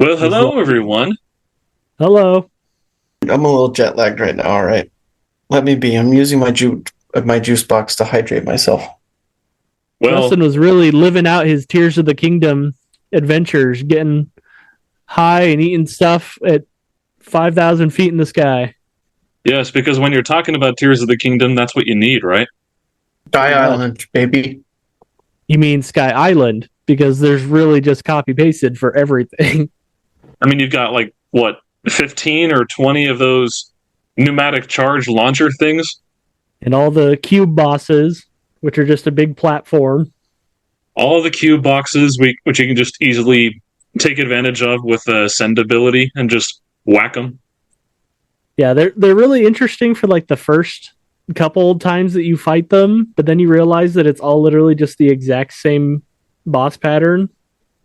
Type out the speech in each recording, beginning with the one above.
Well, Is hello everyone. Hello. I'm a little jet lagged right now. All right, let me be. I'm using my juice box to hydrate myself. Well, Justin was really living out his Tears of the Kingdom adventures, getting high and eating stuff at 5,000 feet in the sky. yes, because when you're talking about Tears of the Kingdom, that's what you need, right? Sky Pretty much. Island, baby. You mean Sky Island, because there's really just copy pasted for everything. I mean, you've got like what 15 or 20 of those pneumatic charge launcher things. And all the cube bosses, which are just a big platform. All of the cube boxes, which you can just easily take advantage of with send ability and just whack them. Yeah, they're really interesting for like the first couple times that you fight them, but then you realize that it's all literally just the exact same boss pattern.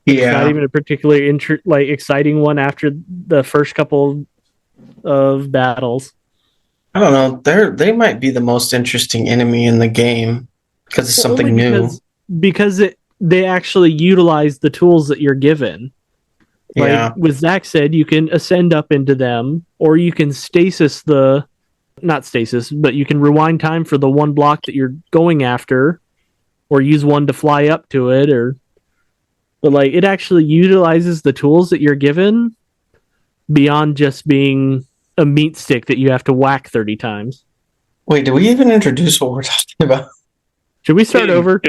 It's not even a particularly exciting one after the first couple of battles. I don't know. They might be the most interesting enemy in the game because it's something new. Because they actually utilize the tools that you're given. Yeah. Like with Zach said, you can ascend up into them, or you can not stasis, but you can rewind time for the one block that you're going after, or use one to fly up to it, but like it actually utilizes the tools that you're given beyond just being a meat stick that you have to whack 30 times. Wait, did we even introduce what we're talking about? Should we start over?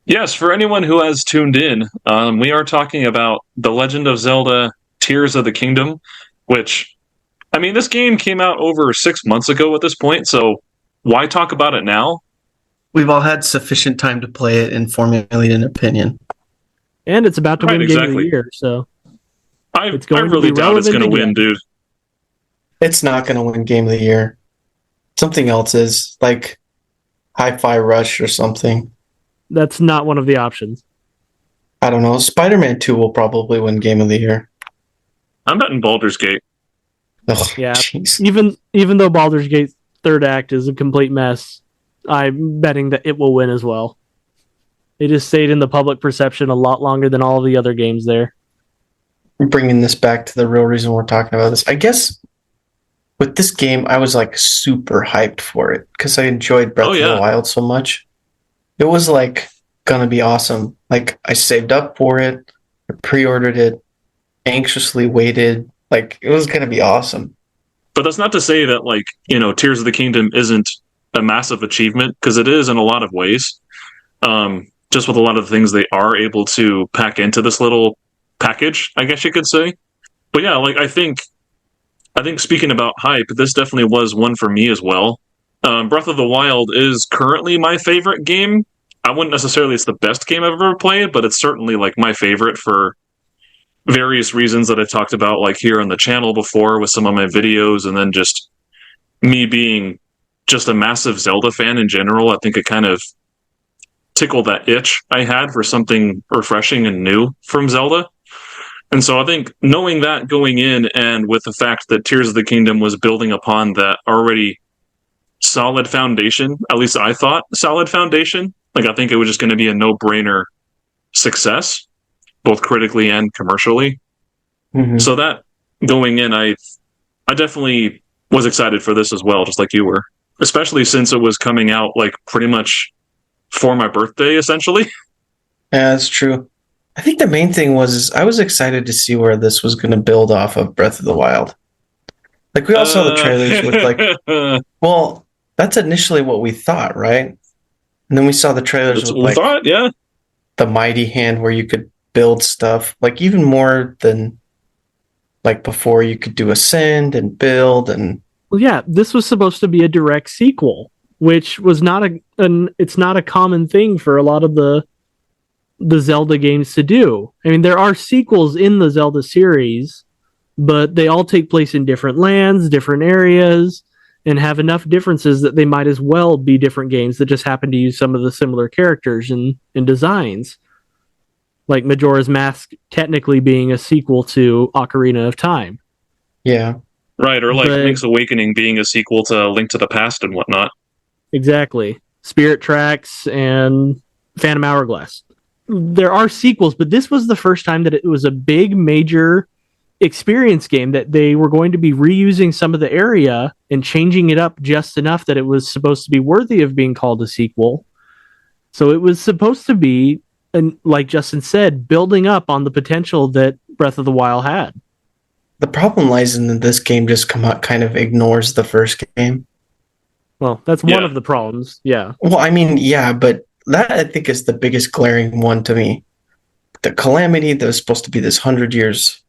Yes, for anyone who has tuned in, we are talking about The Legend of Zelda Tears of the Kingdom, which, I mean, this game came out over 6 months ago at this point, so why talk about it now? We've all had sufficient time to play it and formulate an opinion. And it's about to win Game of the Year, so I really doubt it's going to win, dude. It's not going to win Game of the Year. Something else is, like Hi-Fi Rush or something. That's not one of the options. I don't know. Spider-Man 2 will probably win Game of the Year. I'm betting Baldur's Gate. Ugh, yeah. Geez. Even though Baldur's Gate's third act is a complete mess, I'm betting that it will win as well. It has stayed in the public perception a lot longer than all of the other games there. I'm bringing this back to the real reason we're talking about this. I guess with this game, I was like super hyped for it because I enjoyed Breath of the Wild so much. It was like gonna be awesome. Like I saved up for it, I pre-ordered it, anxiously waited. Like it was gonna be awesome. But that's not to say that, like, you know, Tears of the Kingdom isn't a massive achievement, because it is in a lot of ways. Just with a lot of the things they are able to pack into this little package, I guess you could say. But yeah, like I think speaking about hype, this definitely was one for me as well. Breath of the Wild is currently my favorite game. I wouldn't necessarily it's the best game I've ever played, but it's certainly like my favorite for various reasons that I talked about, like here on the channel before with some of my videos, and then just me being just a massive Zelda fan in general. I think it kind of tickled that itch I had for something refreshing and new from Zelda. And so I think knowing that going in, and with the fact that Tears of the Kingdom was building upon that already solid foundation, at least I thought solid foundation, like I think it was just going to be a no-brainer success, both critically and commercially. Mm-hmm. So that going in, I definitely was excited for this as well, just like you were, especially since it was coming out like pretty much for my birthday, essentially. Yeah, that's true. I think the main thing was I was excited to see where this was going to build off of Breath of the Wild. Like we all saw the trailers with like, well, that's initially what we thought, right? And then we saw the trailers with like the mighty hand where you could build stuff, like even more than like before. You could do ascend and build and. Well, yeah, this was supposed to be a direct sequel, which was not it's not a common thing for a lot of the Zelda games to do. I mean, there are sequels in the Zelda series, but they all take place in different lands, different areas, and have enough differences that they might as well be different games that just happen to use some of the similar characters and designs. Like Majora's Mask technically being a sequel to Ocarina of Time. Yeah. Right, or like Link's Awakening being a sequel to Link to the Past and whatnot. Exactly. Spirit Tracks and Phantom Hourglass. There are sequels, but this was the first time that it was a big, major experience game that they were going to be reusing some of the area and changing it up just enough that it was supposed to be worthy of being called a sequel. So it was supposed to be, and like Justin said, building up on the potential that Breath of the Wild had. The problem lies in that this game just kind of ignores the first game. Well, that's one of the problems. Yeah. Well, I mean, yeah, but that I think is the biggest glaring one to me. The calamity that was supposed to be this 100 years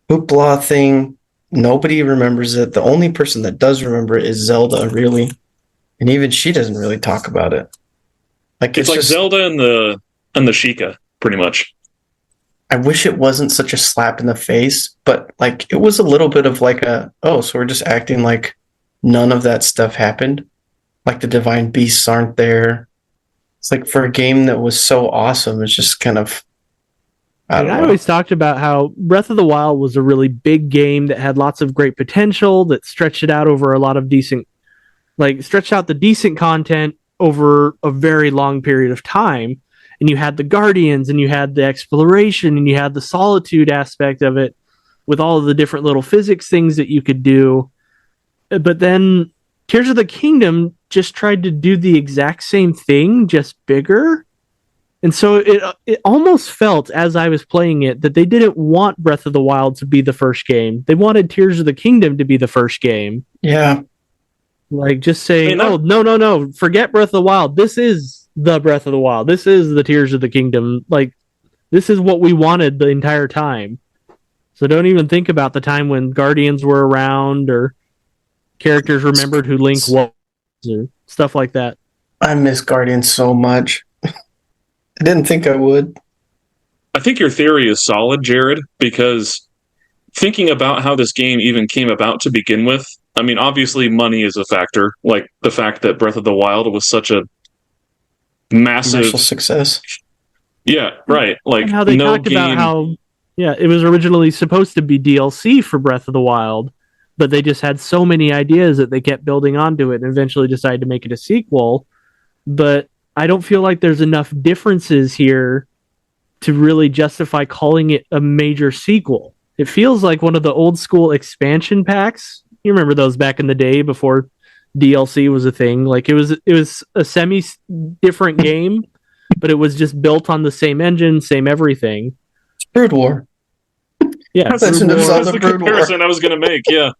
hoopla thing. Nobody remembers it. The only person that does remember it is Zelda, really. And even she doesn't really talk about it. Like it's like just, Zelda and the Sheikah, pretty much. I wish it wasn't such a slap in the face, but like it was a little bit of like so we're just acting like none of that stuff happened. Like the divine beasts aren't there. It's like for a game that was so awesome, it's just kind of I always talked about how Breath of the Wild was a really big game that had lots of great potential, that stretched it out over a lot of stretched out the decent content over a very long period of time. And you had the Guardians, and you had the exploration, and you had the solitude aspect of it with all of the different little physics things that you could do. But then Tears of the Kingdom just tried to do the exact same thing, just bigger. And so it almost felt, as I was playing it, that they didn't want Breath of the Wild to be the first game. They wanted Tears of the Kingdom to be the first game. Yeah. Like, just saying, no, forget Breath of the Wild. This is the Breath of the Wild. This is the Tears of the Kingdom. Like, this is what we wanted the entire time. So don't even think about the time when Guardians were around or characters remembered who Link was or stuff like that. I miss Guardians so much. I didn't think I would. I think your theory is solid, Jared, because thinking about how this game even came about to begin with, I mean, obviously money is a factor. Like the fact that Breath of the Wild was such a massive commercial success. Yeah, right. Like and how they talked about how it was originally supposed to be DLC for Breath of the Wild, but they just had so many ideas that they kept building onto it and eventually decided to make it a sequel. But I don't feel like there's enough differences here to really justify calling it a major sequel. It feels like one of the old school expansion packs. You remember those back in the day before DLC was a thing. Like it was a semi different game, but it was just built on the same engine, same everything. It's Brood War. Yeah, that's the comparison I was going to make. Yeah,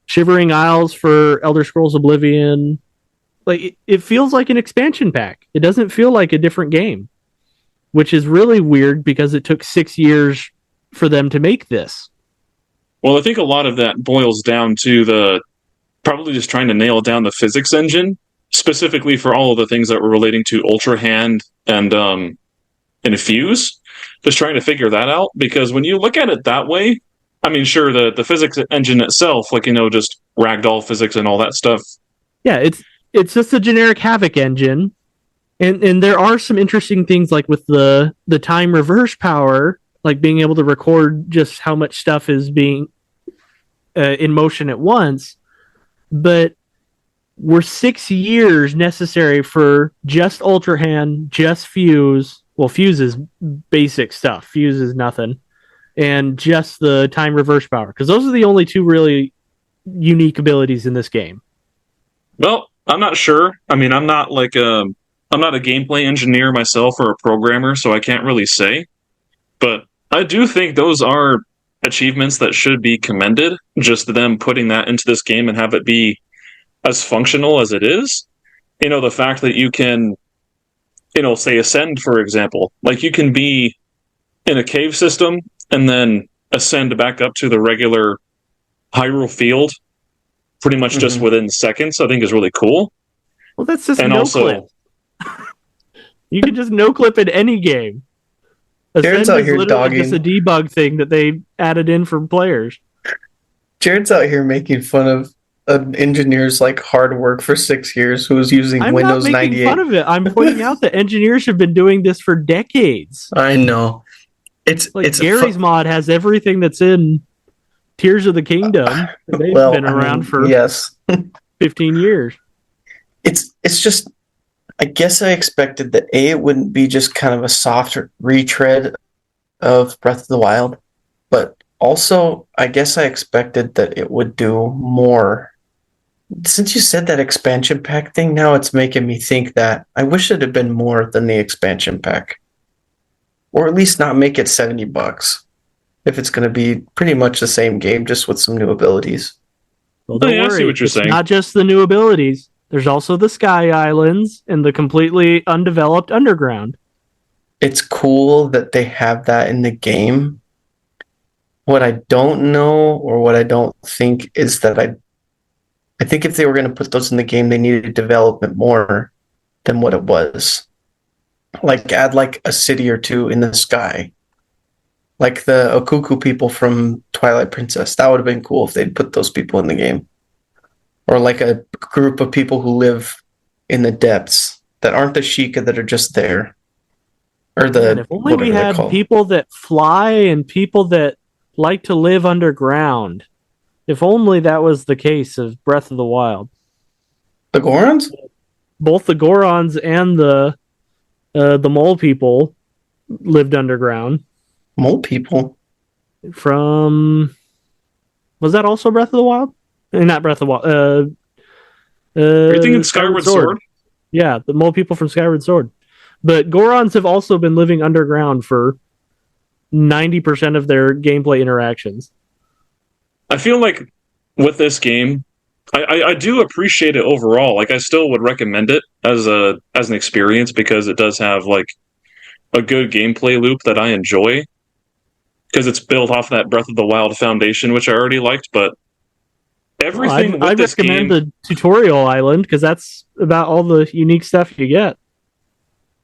Shivering Isles for Elder Scrolls Oblivion. Like it feels like an expansion pack. It doesn't feel like a different game, which is really weird because it took 6 years for them to make this. Well, I think a lot of that boils down to probably just trying to nail down the physics engine, specifically for all of the things that were relating to Ultra Hand and Fuse. Just trying to figure that out, because when you look at it that way, I mean, sure, the physics engine itself, like, just ragdoll physics and all that stuff. Yeah, it's just a generic Havoc engine. And there are some interesting things like with the time reverse power, like being able to record just how much stuff is being in motion at once. But were 6 years necessary for just Ultra Hand, just Fuse? Well, Fuse is basic stuff. Fuse is nothing. And just the time reverse power. Because those are the only two really unique abilities in this game. Well, I'm not sure. I mean, I'm not I'm not a gameplay engineer myself or a programmer, so I can't really say. But I do think those are achievements that should be commended. Just them putting that into this game and have it be as functional as it is. The fact that you can, say ascend, for example. Like you can be in a cave system and then ascend back up to the regular Hyrule field pretty much just within seconds, I think is really cool. Well, that's just no-clip. You can just no-clip in any game. Jared's out here dogging. Just a debug thing that they added in for players. Jared's out here making fun of an engineer's hard work for 6 years who was using Windows 98. I'm not making fun of it. I'm pointing out that engineers have been doing this for decades. I know. It's Gary's mod has everything that's in Tears of the Kingdom. They've been around for 15 years. It's just, I guess I expected that it wouldn't be just kind of a soft retread of Breath of the Wild, but Also, I guess I expected that it would do more. Since you said that expansion pack thing, now it's making me think that I wish it had been more than the expansion pack. Or at least not make it $70 if it's going to be pretty much the same game, just with some new abilities. Well, don't Yeah, I see worry. what you're It's saying. not just the new abilities. There's also the Sky Islands and the completely undeveloped underground. It's cool that they have that in the game. What I don't know, or what I don't think, is that I think if they were going to put those in the game, they needed development more than what it was. Like add like a city or two in the sky, like the Okuku people from Twilight Princess. That would have been cool if they'd put those people in the game, or like a group of people who live in the depths that aren't the Sheikah that are just there, or the And if only we whatever they're had called. people that fly and people that like to live underground. If only that was the case of Breath of the Wild. The Gorons, Both the Gorons and the mole people lived underground. mole people. From was that also Breath of the Wild? Not Breath of the Wild. Are you thinking Skyward Sword? Yeah, the mole people from Skyward Sword. But Gorons have also been living underground for 90% of their gameplay interactions. I feel like with this game, I do appreciate it overall. Like, I still would recommend it as an experience because it does have like a good gameplay loop that I enjoy because it's built off that Breath of the Wild foundation, which I already liked. But everything I with this recommend game, the tutorial island because that's about all the unique stuff you get.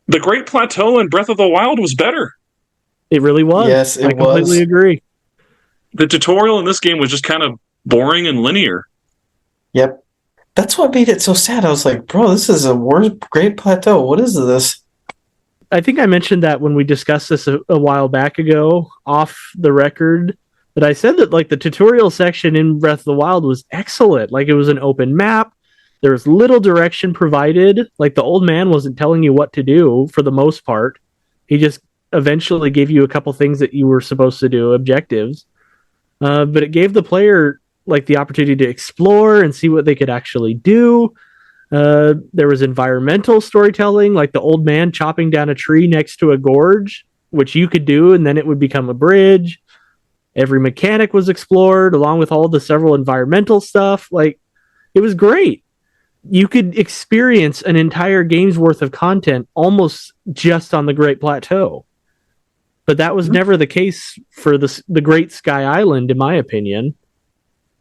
the Great Plateau in Breath of the Wild was better. It really was. Yes, it I completely was. agree. The tutorial in this game was just kind of boring and linear. Yep. That's what made it so sad. I was like, bro, this is a worst Great Plateau. What is this? I think I mentioned that when we discussed this a while back ago off the record, that I said that like the tutorial section in Breath of the Wild was excellent. Like it was an open map. There was little direction provided. Like the old man wasn't telling you what to do for the most part. He just eventually gave you a couple things that you were supposed to do, objectives. But it gave the player like the opportunity to explore and see what they could actually do. There was environmental storytelling, like the old man chopping down a tree next to a gorge, which you could do, and then it would become a bridge. Every mechanic was explored, along with all the several environmental stuff. Like, it was great. You could experience an entire game's worth of content almost just on the Great Plateau. But that was never the case for the Great Sky Island, in my opinion.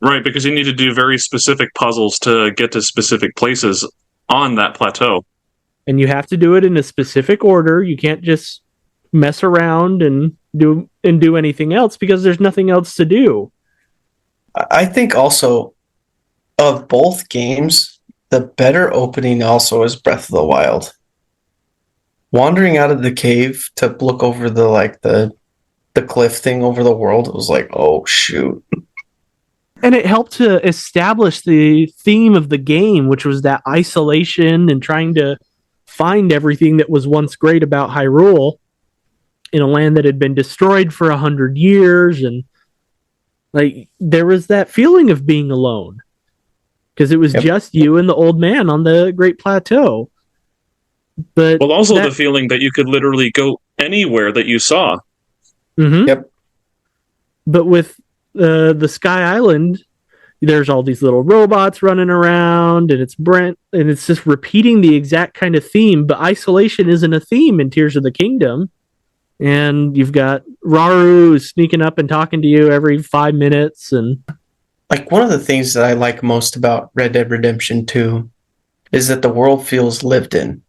Right, because you need to do very specific puzzles to get to specific places on that plateau. And you have to do it in a specific order. You can't just mess around and do anything else because there's nothing else to do. I think also of both games, the better opening also is Breath of the Wild. Wandering out of the cave to look over the cliff thing over the world, it was like, oh shoot. And it helped to establish the theme of the game, which was that isolation and trying to find everything that was once great about Hyrule in a land that had been destroyed for 100 years. And like there was that feeling of being alone because it was just you and the old man on the Great Plateau. But well, also the feeling that you could literally go anywhere that you saw. Mm-hmm. Yep. But with the Sky Island, there's all these little robots running around, and it's just repeating the exact kind of theme. But isolation isn't a theme in Tears of the Kingdom, and you've got Rauru sneaking up and talking to you every 5 minutes, and like one of the things that I like most about Red Dead Redemption 2 is that the world feels lived in.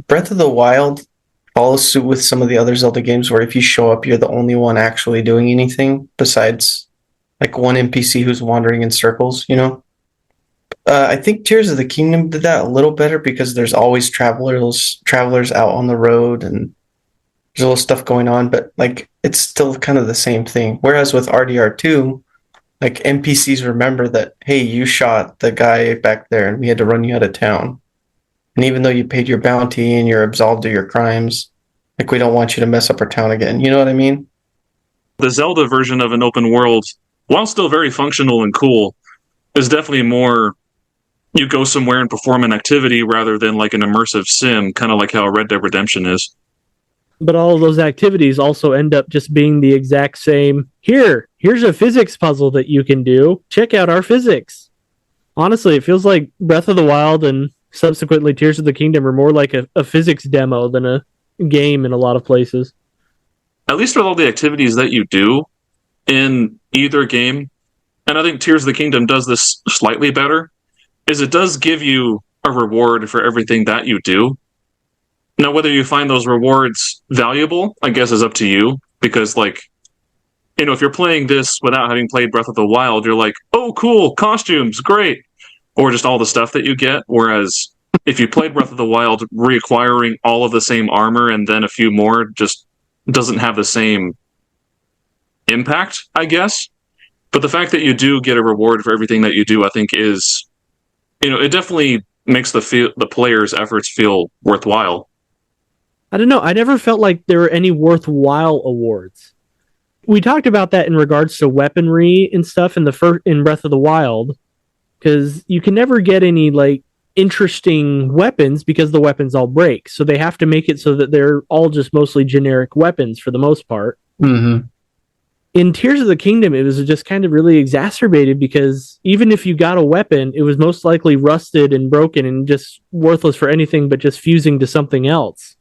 Breath of the Wild follows suit with some of the other Zelda games where if you show up, you're the only one actually doing anything besides like one NPC who's wandering in circles, you know? I think Tears of the Kingdom did that a little better because there's always travelers out on the road and there's a little stuff going on, but like it's still kind of the same thing. Whereas with RDR2, like NPCs remember that, hey, you shot the guy back there and we had to run you out of town. And even though you paid your bounty and you're absolved of your crimes, like we don't want you to mess up our town again. You know what I mean? the Zelda version of an open world, while still very functional and cool, is definitely more you go somewhere and perform an activity rather than like an immersive sim, kind of like how Red Dead Redemption is. But all of those activities also end up just being the exact same. Here's a physics puzzle that you can do. Check out our physics. Honestly, it feels like Breath of the Wild and subsequently Tears of the Kingdom are more like a physics demo than a game in a lot of places. At least with all the activities that you do in either game, and I think Tears of the Kingdom does this slightly better, is it does give you a reward for everything that you do. Now, whether you find those rewards valuable, I guess is up to you, because, like, you know, if you're playing this without having played Breath of the Wild, you're like, oh, cool, costumes, great, or just all the stuff that you get, whereas if you played Breath of the Wild, reacquiring all of the same armor and then a few more just doesn't have the same impact, I guess. But the fact that you do get a reward for everything that you do, I think is, you know, it definitely makes the player's efforts feel worthwhile. I don't know. I never felt like there were any worthwhile awards. We talked about that in regards to weaponry and stuff in in Breath of the Wild, because you can never get any like interesting weapons because the weapons all break. So they have to make it so that they're all just mostly generic weapons for the most part. Mm-hmm. In Tears of the Kingdom, it was just kind of really exacerbated because even if you got a weapon, it was most likely rusted and broken and just worthless for anything but just fusing to something else.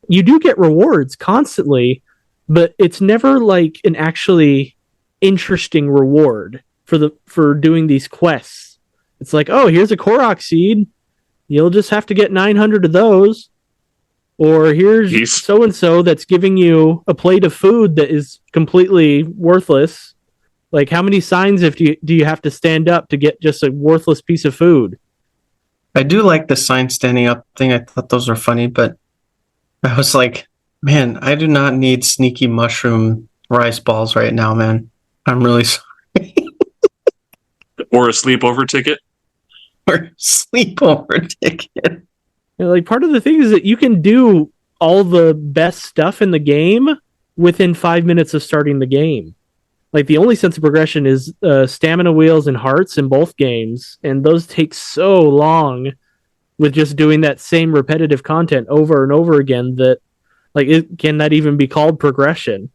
You do get rewards constantly, but it's never like an actually interesting reward for doing these quests. It's like, oh, here's a Korok seed. You'll just have to get 900 of those. Or here's so-and-so that's giving you a plate of food that is completely worthless. Like, how many signs do you have to stand up to get just a worthless piece of food? I do like the sign standing up thing. I thought those were funny, but I was like, man, I do not need sneaky mushroom rice balls right now, man. I'm really sorry. Or a sleepover ticket. Or sleepover ticket. Like, part of the thing is that you can do all the best stuff in the game within 5 minutes of starting the game. Like, the only sense of progression is stamina wheels and hearts in both games, and those take so long with just doing that same repetitive content over and over again that, like, can that even be called progression?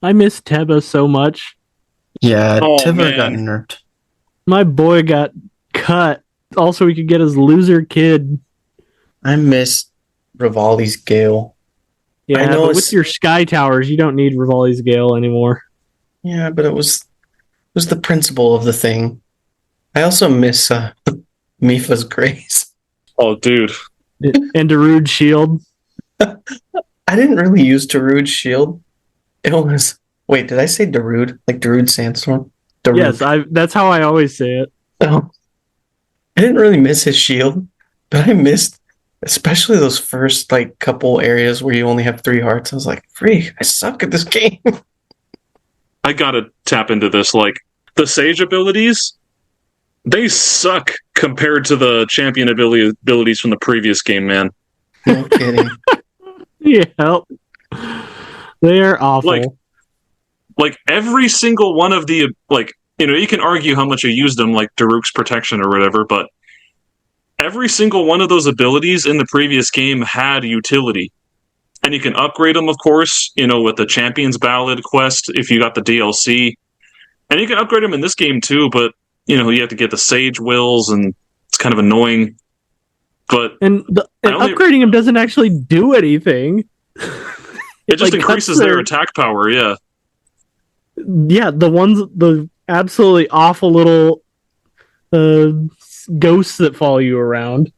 I miss Teba so much. Yeah, Teba got nerfed. My boy got cut. Also, we could get his loser kid. I miss Rivali's Gale. Yeah, but with your Sky Towers, you don't need Rivali's Gale anymore. Yeah, but it was the principle of the thing. I also miss Mifa's Grace. Oh, dude. And Darude's Shield. I didn't really use Darude's Shield. It was... Wait, did I say Darude? Like Darude Sandstorm? Darude. Yes, that's how I always say it. Oh. I didn't really miss his shield, but I missed especially those first like couple areas where you only have 3 hearts. I was like, freak, I suck at this game. I gotta tap into this. Like, the Sage abilities, they suck compared to the champion abilities from the previous game, man. No kidding. Yeah. They are awful. Like every single one of the, like, you know, you can argue how much you use them, like Daruk's protection or whatever, but every single one of those abilities in the previous game had utility. And you can upgrade them, of course, you know, with the Champions Ballad quest if you got the DLC. And you can upgrade them in this game too, but, you know, you have to get the Sage Wills, and it's kind of annoying. But upgrading them doesn't actually do anything. It just increases their attack power, yeah. Yeah, the absolutely awful little ghosts that follow you around.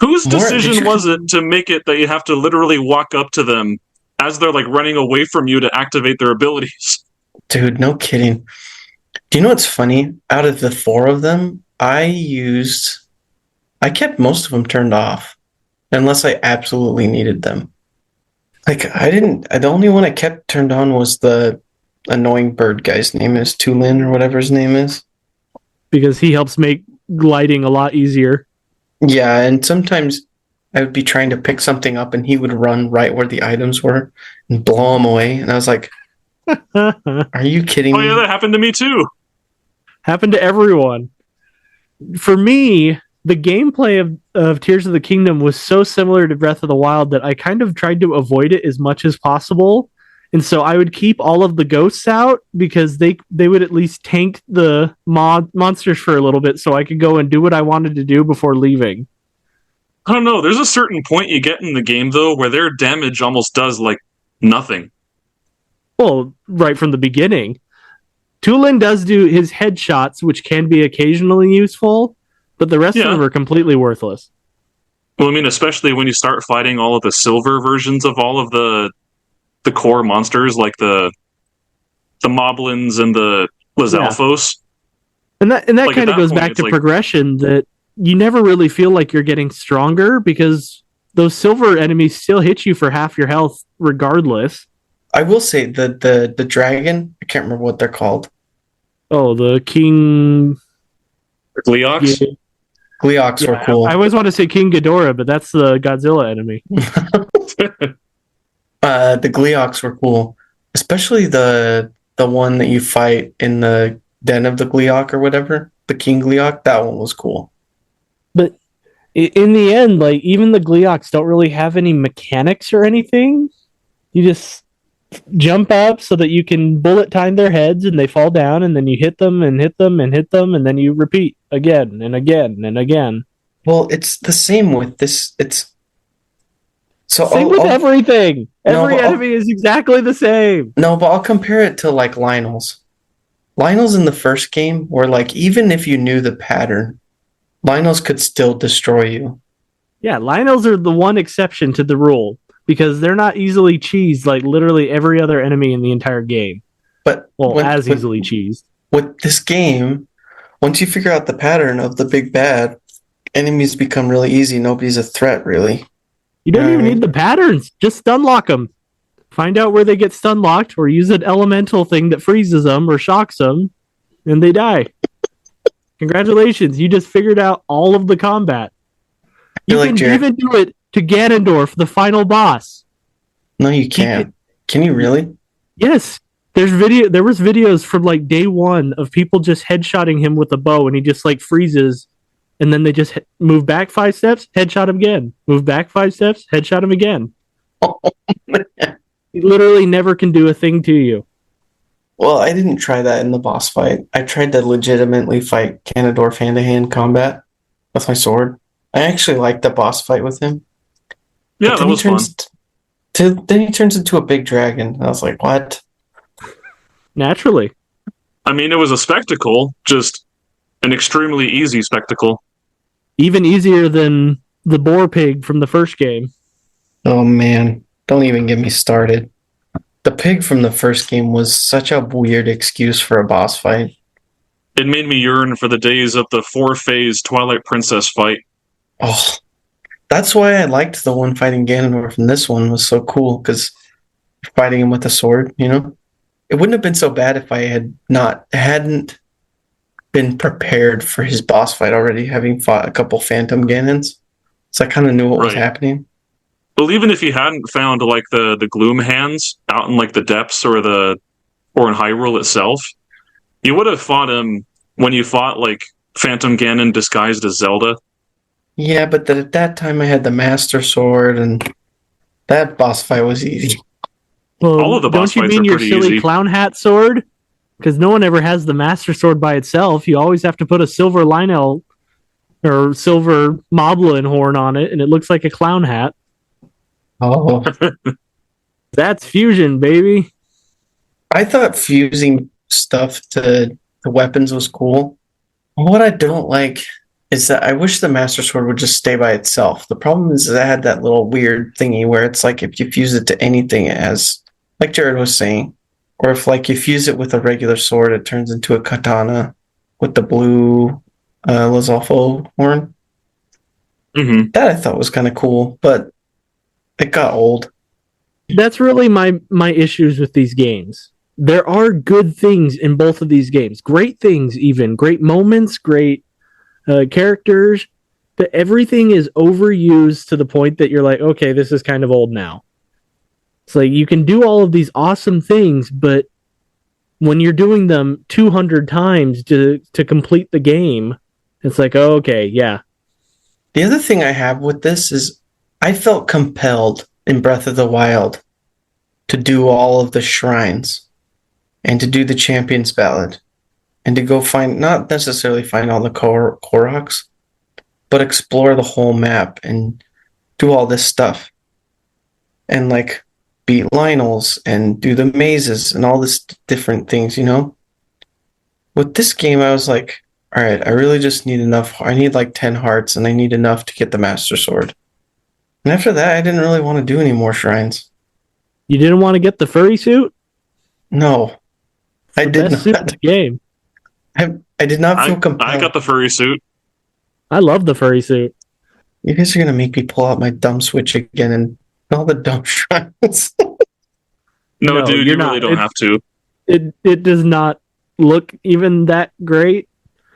Whose decision was it to make it that you have to literally walk up to them as they're like running away from you to activate their abilities? Dude, no kidding. Do you know what's funny? Out of the 4 of them, I kept most of them turned off unless I absolutely needed them. Like, the only one I kept turned on was the annoying bird guy's name is Tulin or whatever his name is. Because he helps make gliding a lot easier. Yeah, and sometimes I would be trying to pick something up and he would run right where the items were and blow them away. And I was like, Are you kidding Oh me? yeah, that happened to me too. Happened to everyone. For me, the gameplay of Tears of the Kingdom was so similar to Breath of the Wild that I kind of tried to avoid it as much as possible. And so I would keep all of the ghosts out because they would at least tank the monsters for a little bit so I could go and do what I wanted to do before leaving. I don't know. There's a certain point you get in the game though where their damage almost does like nothing. Well, right from the beginning. Tulin does do his headshots, which can be occasionally useful, but the rest of them are completely worthless. Well, I mean, especially when you start fighting all of the silver versions of all of the core monsters, like the moblins and the Lizalfos. And that like kind of goes back to progression, that you never really feel like you're getting stronger because those silver enemies still hit you for half your health regardless. I will say the dragon, I can't remember what they're called. Oh, the King Gleox? Yeah. Gleox were cool. I always want to say King Ghidorah, but that's the Godzilla enemy. The Gleox were cool. Especially the one that you fight in the den of the Gleok or whatever. The King Gleok, that one was cool. But in the end, like, even the Gleoks don't really have any mechanics or anything. You just jump up so that you can bullet time their heads and they fall down, and then you hit them and hit them and hit them, and then you repeat again and again and again. Well, it's the same with this. It's so same with everything. Every enemy is exactly the same. No, but I'll compare it to like Lionel's. Lionel's in the first game were like, even if you knew the pattern, Lionel's could still destroy you. Yeah, Lionel's are the one exception to the rule, because they're not easily cheesed like literally every other enemy in the entire game. But easily cheesed. With this game, once you figure out the pattern of the big bad, enemies become really easy. Nobody's a threat, really. You don't even need the patterns. Just stun lock them. Find out where they get stun locked, or use an elemental thing that freezes them or shocks them, and they die. Congratulations, you just figured out all of the combat. You can even do it to Ganondorf, the final boss. No, you can't. Can you really? Yes. There was videos from like day one of people just headshotting him with a bow, and he just like freezes, and then they just move back 5 steps, headshot him again. Move back 5 steps, headshot him again. Oh, he literally never can do a thing to you. Well, I didn't try that in the boss fight. I tried to legitimately fight Ganondorf hand-to-hand combat with my sword. I actually liked the boss fight with him. Yeah, that was fun. Then he turns into a big dragon. I was like, what? Naturally. I mean, it was a spectacle, just an extremely easy spectacle. Even easier than the boar pig from the first game. Oh, man. Don't even get me started. The pig from the first game was such a weird excuse for a boss fight. It made me yearn for the days of the 4-phase Twilight Princess fight. Oh, that's why I liked the one fighting Ganondorf, and this one was so cool, because fighting him with a sword, you know? It wouldn't have been so bad if I hadn't been prepared for his boss fight already, having fought a couple Phantom Ganons. So I kind of knew what was happening. Well, even if you hadn't found like the Gloom hands out in like the depths or in Hyrule itself, you would have fought him when you fought like Phantom Ganon disguised as Zelda. Yeah, but at that time I had the Master Sword, and that boss fight was easy. Well, all of the boss fights are pretty easy. Don't you mean your silly clown hat sword? Because no one ever has the Master Sword by itself. You always have to put a silver Lionel or silver Moblin horn on it, and it looks like a clown hat. Oh. That's fusion, baby. I thought fusing stuff to the weapons was cool. What I don't like is that I wish the Master Sword would just stay by itself. The problem is that I had that little weird thingy where it's like if you fuse it to anything, it has, like Jared was saying, or if like you fuse it with a regular sword, it turns into a katana with the blue Lizalfo horn. Mm-hmm. That I thought was kind of cool, but it got old. That's really my issues with these games. There are good things in both of these games. Great things, even. Great moments, great characters. But everything is overused to the point that you're like, okay, this is kind of old now. It's like you can do all of these awesome things, but when you're doing them 200 times to complete the game, it's like, oh, okay, yeah. The other thing I have with this is I felt compelled in Breath of the Wild to do all of the shrines and to do the Champions Ballad and to go find, not necessarily find all the Koroks, but explore the whole map and do all this stuff. And like beat Lionels and do the mazes and all this different things, you know? With this game, I was like, all right, I really just need enough. I need like 10 hearts and I need enough to get the Master Sword. And after that, I didn't really want to do any more shrines. You didn't want to get the furry suit? No. I did Best suit in not. the game. I did not feel compelled. I got the furry suit. I love the furry suit. You guys are going to make me pull out my dumb Switch again and all the dumb shrines. No, dude, you really don't have to. It does not look even that great.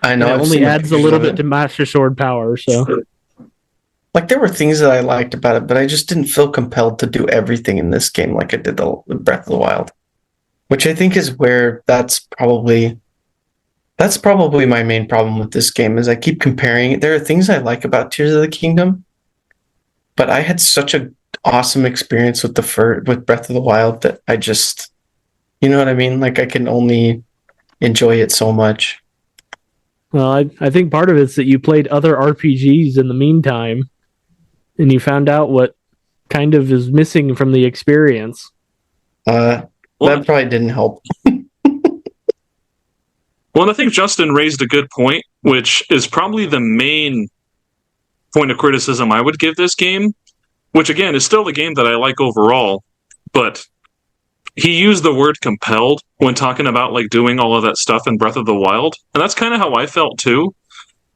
I know. It only adds a little bit to Master Sword power, so... Like, there were things that I liked about it, but I just didn't feel compelled to do everything in this game like I did the Breath of the Wild. Which I think is where that's probably my main problem with this game, is I keep comparing it. There are things I like about Tears of the Kingdom, but I had such an awesome experience with with Breath of the Wild that I just, you know what I mean? Like, I can only enjoy it so much. Well, I think part of it is that you played other RPGs in the meantime, and you found out what kind of is missing from the experience. That probably didn't help. Well, I think Justin raised a good point, which is probably the main point of criticism I would give this game, which again is still the game that I like overall, but he used the word compelled when talking about like doing all of that stuff in Breath of the Wild, and that's kind of how I felt too,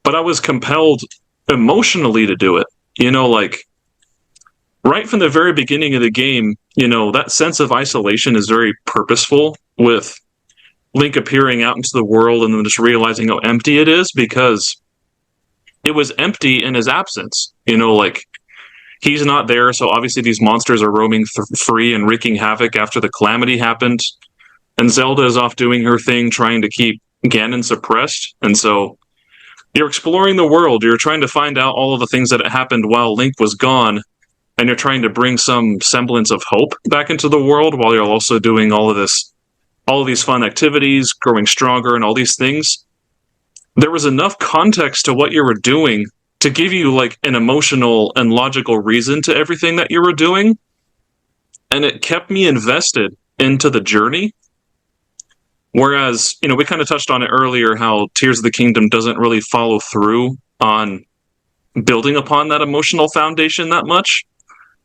but I was compelled emotionally to do it. You know, like right from the very beginning of the game, you know, that sense of isolation is very purposeful, with Link appearing out into the world and then just realizing how empty it is, because it was empty in his absence. You know, like, he's not there, so obviously these monsters are roaming free and wreaking havoc after the calamity happened. And Zelda is off doing her thing, trying to keep Ganon suppressed. And so you're exploring the world, you're trying to find out all of the things that happened while Link was gone, and you're trying to bring some semblance of hope back into the world while you're also doing all of these fun activities, growing stronger, and all these things. There was enough context to what you were doing to give you like an emotional and logical reason to everything that you were doing. And it kept me invested into the journey. Whereas, you know, we kind of touched on it earlier, how Tears of the Kingdom doesn't really follow through on building upon that emotional foundation that much.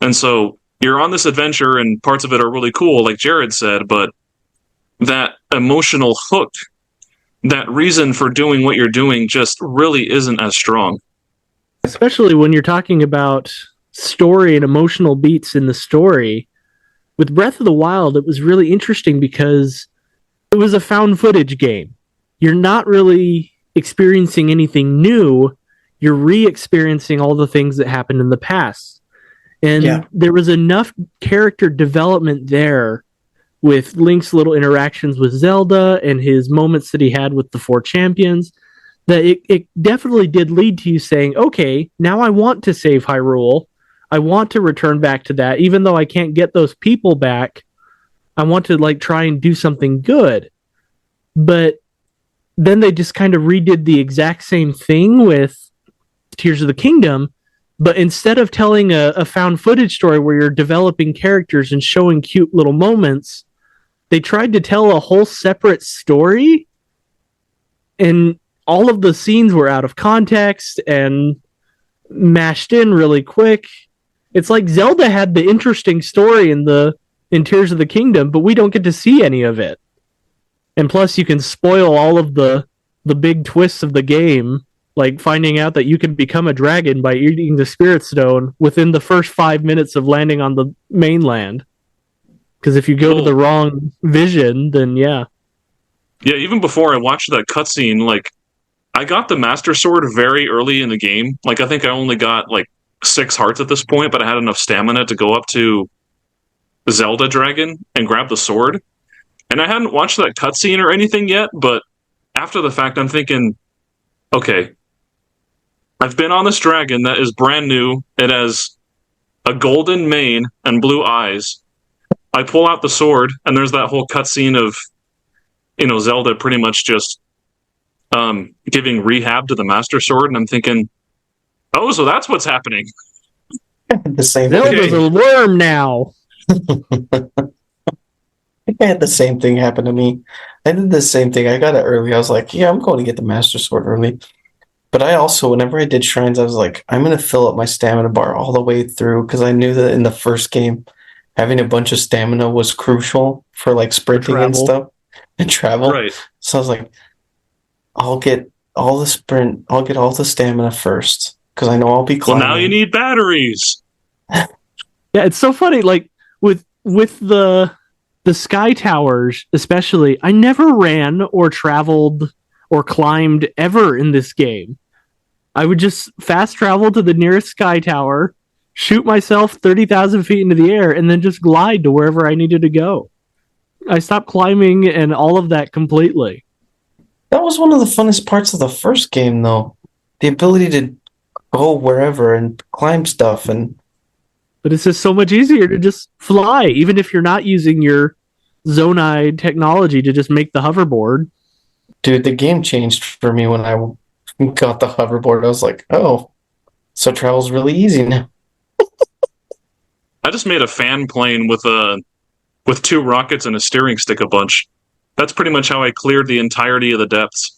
And so you're on this adventure and parts of it are really cool, like Jared said, but that emotional hook, that reason for doing what you're doing, just really isn't as strong. Especially when you're talking about story and emotional beats in the story. With Breath of the Wild, it was really interesting because it was a found footage game. You're not really experiencing anything new. You're re-experiencing all the things that happened in the past. And there was enough character development there with Link's little interactions with Zelda and his moments that he had with the four champions, that it definitely did lead to you saying, okay, now I want to save Hyrule. I want to return back to that. Even though I can't get those people back, I want to like try and do something good. But then they just kind of redid the exact same thing with Tears of the Kingdom, but instead of telling a found footage story where you're developing characters and showing cute little moments, they tried to tell a whole separate story, and all of the scenes were out of context and mashed in really quick. It's like Zelda had the interesting story in Tears of the Kingdom, but we don't get to see any of it. And plus, you can spoil all of the big twists of the game, like finding out that you can become a dragon by eating the Spirit Stone within the first 5 minutes of landing on the mainland. Because if you go to the wrong vision, then yeah. Yeah, even before I watched that cutscene, like, I got the Master Sword very early in the game. Like, I think I only got, like, 6 hearts at this point, but I had enough stamina to go up to Zelda Dragon and grab the sword. And I hadn't watched that cutscene or anything yet, but after the fact, I'm thinking, okay, I've been on this dragon that is brand new. It has a golden mane and blue eyes. I pull out the sword, and there's that whole cutscene of, Zelda pretty much just giving rehab to the Master Sword, and I'm thinking, oh, so that's what's happening. The same Zelda's thing. a worm now. I had the same thing happen to me. I did the same thing. I got it early. I was like, yeah, I'm going to get the Master Sword early. But I also, whenever I did shrines, I was like, I'm going to fill up my stamina bar all the way through because I knew that in the first game, having a bunch of stamina was crucial for like sprinting and stuff and travel. Right. So I was like, I'll get all the sprint, I'll get all the stamina first because I know I'll be climbing. Well, now you need batteries. Yeah, it's so funny. Like with the sky towers, especially, I never ran or traveled or climbed ever in this game. I would just fast travel to the nearest sky tower, shoot myself 30,000 feet into the air, and then just glide to wherever I needed to go. I stopped climbing and all of that completely. That was one of the funnest parts of the first game, though. The ability to go wherever and climb stuff and But it's just so much easier to just fly, even if you're not using your Zonai technology to just make the hoverboard. dude, the game changed for me when I got the hoverboard. I was like, oh, so travel's really easy now. I just made a fan plane with 2 rockets and a steering stick a bunch. That's pretty much how I cleared the entirety of the depths.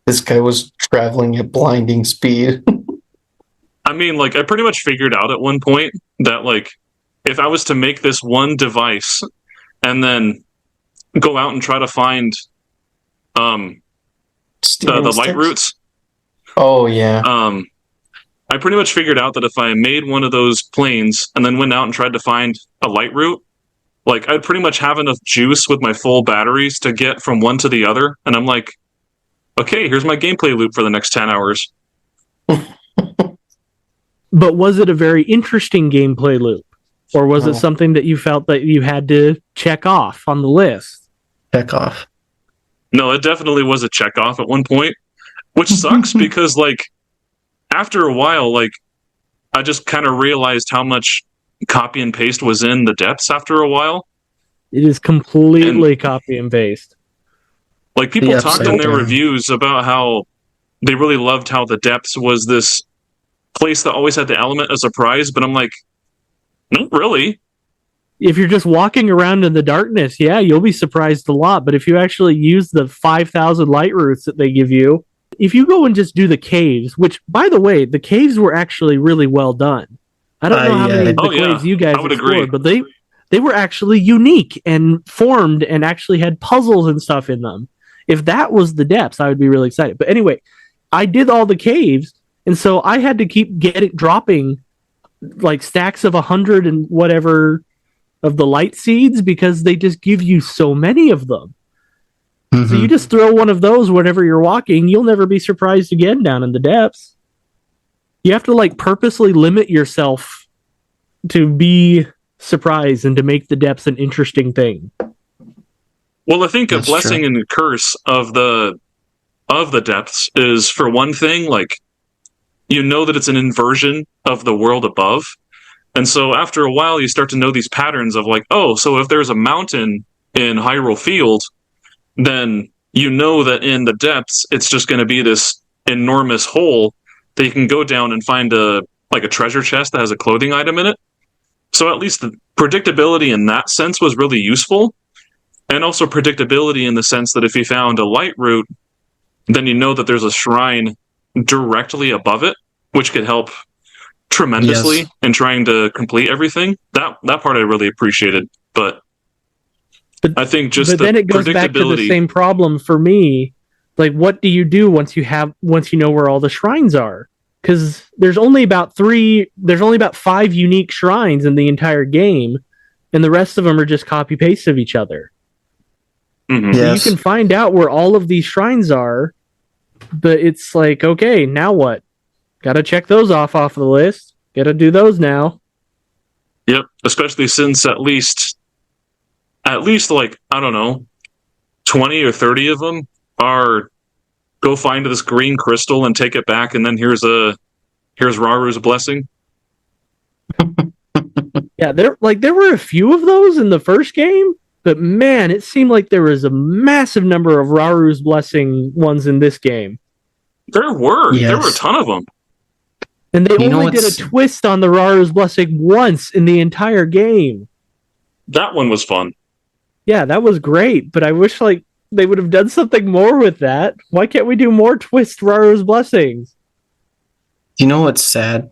This guy was traveling at blinding speed. I mean, like, I pretty much figured out at one point that, like, if I was to make this one device and then go out and try to find the light routes. Oh, yeah. I pretty much figured out that if I made one of those planes and then went out and tried to find a light route, like, I'd pretty much have enough juice with my full batteries to get from one to the other. And I'm like, okay, here's my gameplay loop for the next 10 hours. But was it a very interesting gameplay loop? Or was it something that you felt that you had to check off on the list? Check off. No, it definitely was a check off at one point, which sucks because, like, after a while, like, I just kind of realized how much copy and paste was in the depths after a while. It is completely copy and paste. Like, people talked in their reviews about how they really loved how the depths was this place that always had the element of surprise, but I'm like, not really. If you're just walking around in the darkness, yeah, you'll be surprised a lot. But if you actually use the 5,000 light routes that they give you, if you go and just do the caves, which, by the way, the caves were actually really well done. I don't know how many of the caves you guys explored, but they were actually unique and formed and actually had puzzles and stuff in them. If that was the depths, I would be really excited. But anyway, I did all the caves, and so I had to keep dropping like stacks of 100 and whatever of the light seeds because they just give you so many of them. Mm-hmm. So you just throw one of those whenever you're walking, you'll never be surprised again down in the depths. You have to like purposely limit yourself to be surprised and to make the depths an interesting thing. Well, I think a blessing and a curse of the depths is, for one thing, like, you know that it's an inversion of the world above. And so after a while, you start to know these patterns of like, oh, so if there's a mountain in Hyrule Field, then you know that in the depths, it's just going to be this enormous hole that you can go down and find a treasure chest that has a clothing item in it. So at least the predictability in that sense was really useful. And also predictability in the sense that if you found a light route, then you know that there's a shrine directly above it, which could help tremendously in trying to complete everything. That part I really appreciated, but I think just then it goes back to the same problem for me. Like, what do you do once you know where all the shrines are? Because there's only about 5 unique shrines in the entire game, and the rest of them are just copy paste of each other. Mm-hmm. So you can find out where all of these shrines are, but it's like, okay, now what? Gotta check those off the list. Gotta do those now. Yep, especially since at least at least like, I don't know, 20 or 30 of them are go find this green crystal and take it back, and then here's Raru's blessing. Yeah, there were a few of those in the first game, but man, it seemed like there was a massive number of Raru's blessing ones in this game. There were a ton of them. And they only did a twist on the Raru's blessing once in the entire game. That one was fun. Yeah, that was great, but I wish like they would have done something more with that. Why can't we do more twist Raru's blessings? You know what's sad?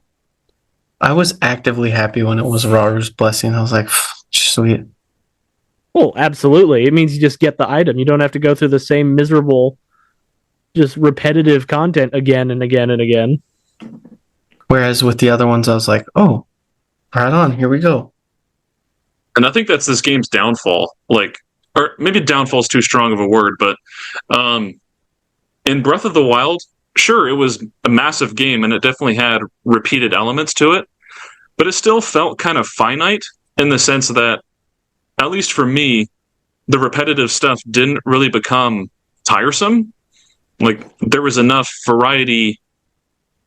I was actively happy when it was Raru's blessing. I was like, sweet. Well, absolutely. It means you just get the item. You don't have to go through the same miserable, just repetitive content again and again and again. Whereas with the other ones, I was like, oh, right on, here we go. And I think that's this game's downfall. Like, or maybe downfall's too strong of a word, but in Breath of the Wild, sure, it was a massive game and it definitely had repeated elements to it, but it still felt kind of finite in the sense that, at least for me, the repetitive stuff didn't really become tiresome. Like, there was enough variety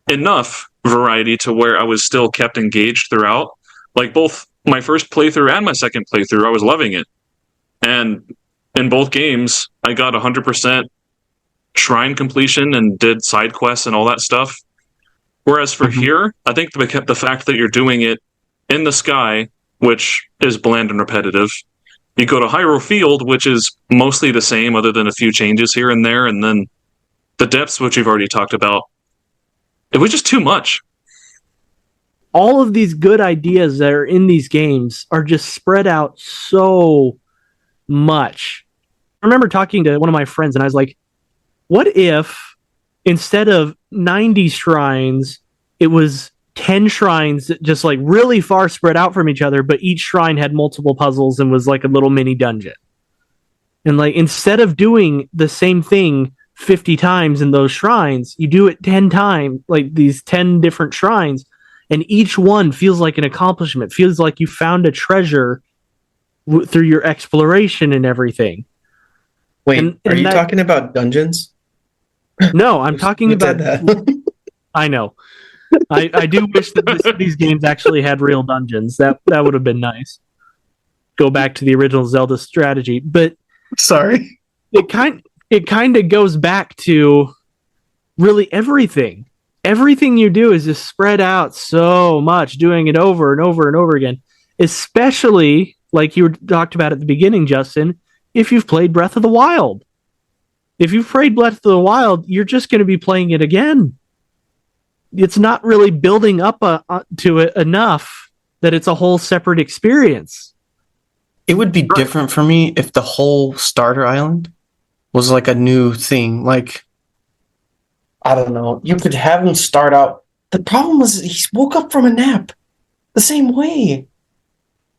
to where I was still kept engaged throughout. Like, both my first playthrough and my second playthrough, I was loving it. And in both games, I got 100% shrine completion and did side quests and all that stuff. Whereas for here, I think the fact that you're doing it in the sky, which is bland and repetitive, you go to Hyrule Field, which is mostly the same other than a few changes here and there, and then the depths, which we've already talked about. It was just too much. All of these good ideas that are in these games are just spread out so much. I remember talking to one of my friends, and I was like, what if instead of 90 shrines, it was 10 shrines just like really far spread out from each other, but each shrine had multiple puzzles and was like a little mini dungeon. And like, instead of doing the same thing 50 times in those shrines, you do it 10 times, like these 10 different shrines, and each one feels like an accomplishment, feels like you found a treasure through your exploration and everything. Wait, are you talking about dungeons? No, I'm talking about that. I know. I do wish that these games actually had real dungeons. That would have been nice. Go back to the original Zelda strategy, but sorry, it kind of goes back to really everything. Everything you do is just spread out so much, doing it over and over and over again. Especially like you talked about at the beginning, Justin. If you've played Breath of the Wild, if you've played Breath of the Wild, you're just going to be playing it again. It's not really building up to it enough that it's a whole separate experience. It would be different for me if the whole starter island was like a new thing. Like, I don't know. You could have him start out. The problem was he woke up from a nap the same way.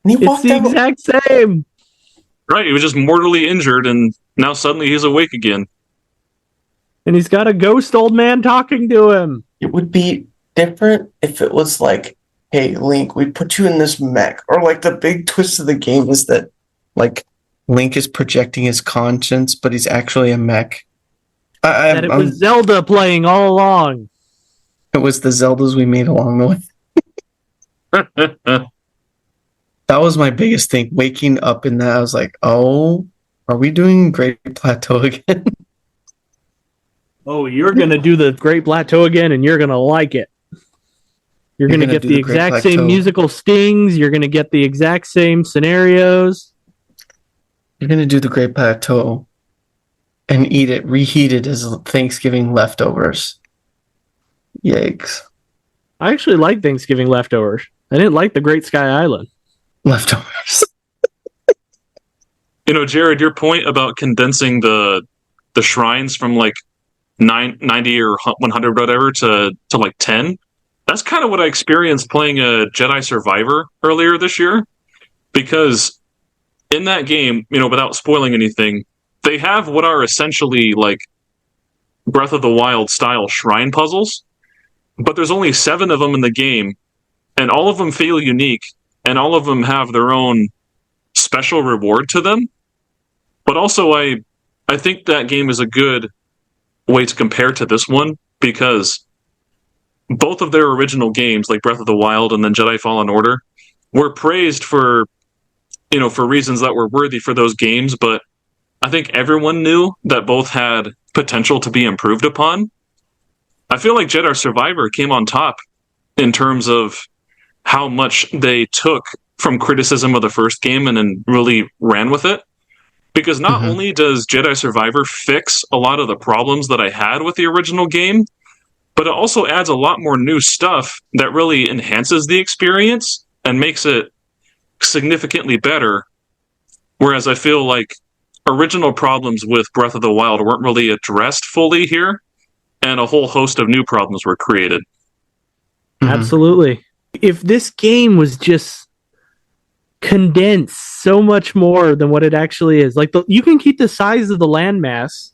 And he it's the exact same. Right, he was just mortally injured, and now suddenly he's awake again. And he's got a ghost old man talking to him. It would be different if it was like, hey, Link, we put you in this mech. Or like the big twist of the game is that like Link is projecting his conscience, but he's actually a mech. It was Zelda playing all along. It was the Zeldas we made along the way. That was my biggest thing. Waking up in that, I was like, oh, are we doing Great Plateau again? Oh, you're going to do the Great Plateau again, and you're going to like it. You're going to get the exact same musical stings. You're going to get the exact same scenarios. You're going to do the Great Plateau and eat it reheated as Thanksgiving leftovers. Yikes. I actually like Thanksgiving leftovers. I didn't like the Great Sky Island. Leftovers. You know, Jared, your point about condensing the shrines from like 90 or 100 whatever to like 10, that's kind of what I experienced playing a Jedi Survivor earlier this year, because in that game, you know, without spoiling anything, they have what are essentially like Breath of the Wild style shrine puzzles, but there's only 7 of them in the game, and all of them feel unique, and all of them have their own special reward to them. But also, I think that game is a good way to compare to this one because both of their original games, like Breath of the Wild and then Jedi Fallen Order, were praised for, for reasons that were worthy for those games. But I think everyone knew that both had potential to be improved upon. I feel like Jedi Survivor came on top in terms of how much they took from criticism of the first game and then really ran with it. Because not only does Jedi Survivor fix a lot of the problems that I had with the original game, but it also adds a lot more new stuff that really enhances the experience and makes it significantly better. Whereas I feel like original problems with Breath of the Wild weren't really addressed fully here, and a whole host of new problems were created. Absolutely. If this game was just condensed so much more than what it actually is, like you can keep the size of the landmass,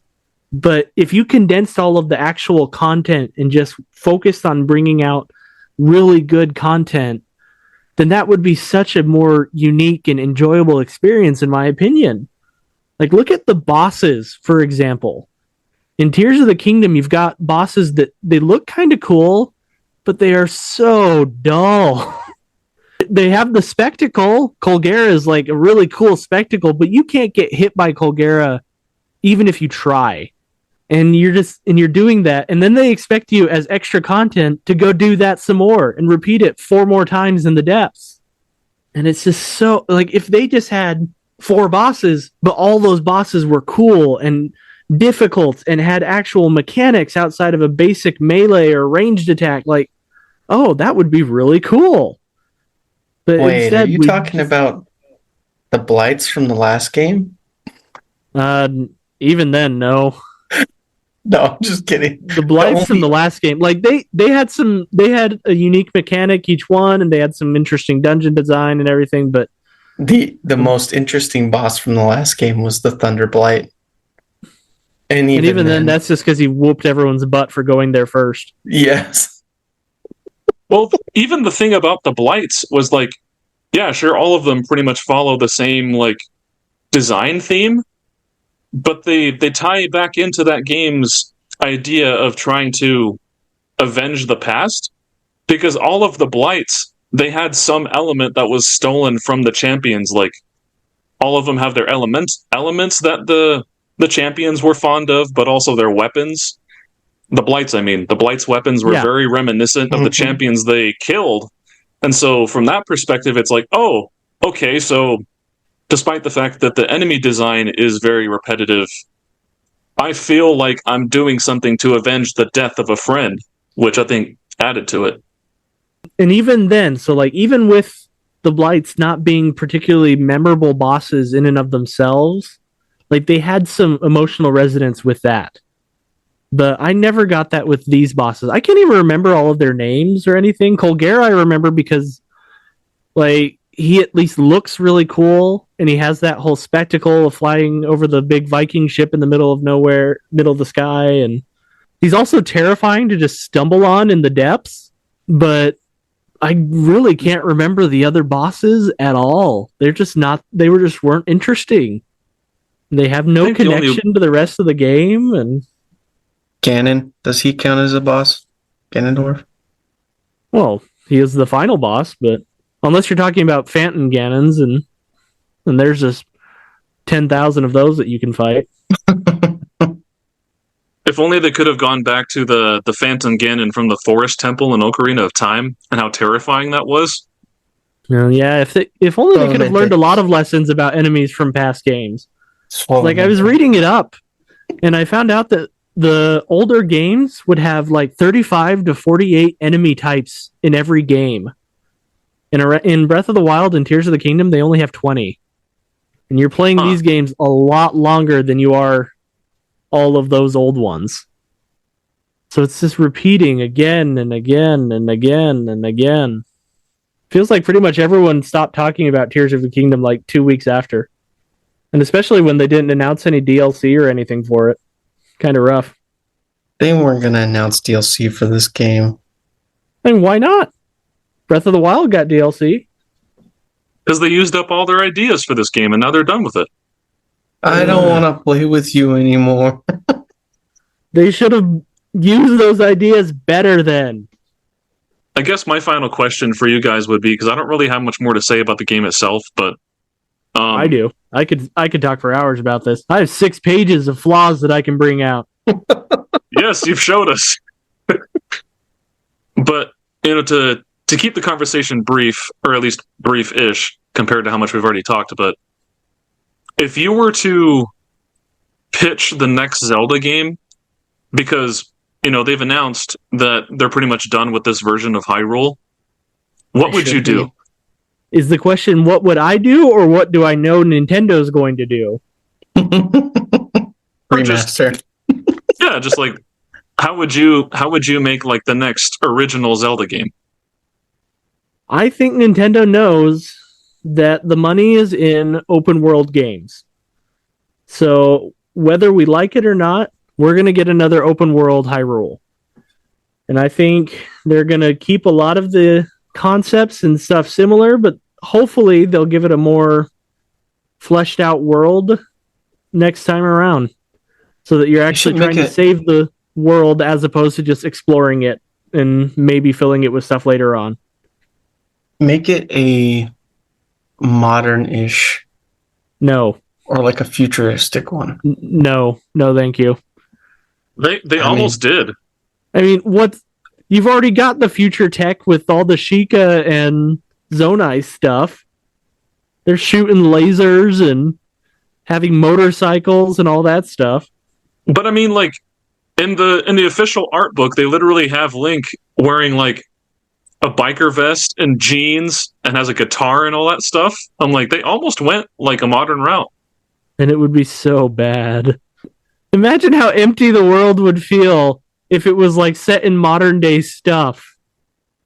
but if you condensed all of the actual content and just focused on bringing out really good content, then that would be such a more unique and enjoyable experience, in my opinion. Like, look at the bosses, for example. In Tears of the Kingdom, you've got bosses that they look kind of cool, but they are so dull. They have the spectacle. Colgera is like a really cool spectacle, but you can't get hit by Colgera even if you try. And you're doing that, and then they expect you as extra content to go do that some more and repeat it 4 more times in the depths. And it's just so, like, if they just had 4 bosses, but all those bosses were cool and difficult and had actual mechanics outside of a basic melee or ranged attack, like, oh, that would be really cool. But wait, instead, are you talking about the blights from the last game? Even then, no. No, I'm just kidding. The blights from the last game, like they had a unique mechanic each one, and they had some interesting dungeon design and everything. But the most interesting boss from the last game was the Thunder Blight, and even then, that's just because he whooped everyone's butt for going there first. Yes. Well, even the thing about the blights was like, yeah, sure, all of them pretty much follow the same like design theme. But they tie back into that game's idea of trying to avenge the past, because all of the blights, they had some element that was stolen from the champions. Like, all of them have their elements that the champions were fond of, but also their weapons. The blights weapons were very reminiscent of the champions they killed. And so from that perspective, it's like, oh, okay, so despite the fact that the enemy design is very repetitive, I feel like I'm doing something to avenge the death of a friend, which I think added to it. And even then, so like even with the blights not being particularly memorable bosses in and of themselves, like they had some emotional resonance with that. But I never got that with these bosses. I can't even remember all of their names or anything. Colgera I remember because like he at least looks really cool, and he has that whole spectacle of flying over the big Viking ship in the middle of nowhere, middle of the sky, and he's also terrifying to just stumble on in the depths, but I really can't remember the other bosses at all. They weren't interesting. They have no connection to the rest of the game. And Ganon, does he count as a boss? Ganondorf? Well, he is the final boss, but unless you're talking about Phantom Ganons, and there's just 10,000 of those that you can fight. If only they could have gone back to the Phantom Ganon from the Forest Temple in Ocarina of Time and how terrifying that was. Yeah, if only they could have learned a lot of lessons about enemies from past games. Like, I was reading it up, and I found out that the older games would have like 35 to 48 enemy types in every game. In Breath of the Wild and Tears of the Kingdom, they only have 20. And you're playing these games a lot longer than you are all of those old ones. So it's just repeating again and again and again and again. Feels like pretty much everyone stopped talking about Tears of the Kingdom like 2 weeks after. And especially when they didn't announce any DLC or anything for it. Kind of rough. They weren't going to announce DLC for this game. And why not? Breath of the Wild got DLC. because they used up all their ideas for this game, and now they're done with it. I don't want to play with you anymore. They should have used those ideas better then. I guess my final question for you guys would be, because I don't really have much more to say about the game itself, but I do. I could talk for hours about this. I have 6 pages of flaws that I can bring out. Yes, you've showed us. But to keep the conversation brief, or at least brief-ish compared to how much we've already talked, but if you were to pitch the next Zelda game, because they've announced that they're pretty much done with this version of Hyrule, what would you do? Is the question, what would I do, or what do I know Nintendo's going to do? Remaster. Yeah, just like how would you make like the next original Zelda game? I think Nintendo knows that the money is in open world games. So whether we like it or not, we're going to get another open world Hyrule. And I think they're going to keep a lot of the concepts and stuff similar, but hopefully they'll give it a more fleshed out world next time around, so that you're actually trying to save the world as opposed to just exploring it and maybe filling it with stuff later on. Make it a modern-ish. No. Or like a futuristic one. No, thank you. They almost did. I mean, you've already got the future tech with all the Sheikah and Zonai stuff. They're shooting lasers and having motorcycles and all that stuff. But I mean, like in the official art book, they literally have Link wearing like a biker vest and jeans and has a guitar and all that stuff. I'm like, they almost went like a modern route. And it would be so bad. Imagine how empty the world would feel if it was like set in modern day stuff.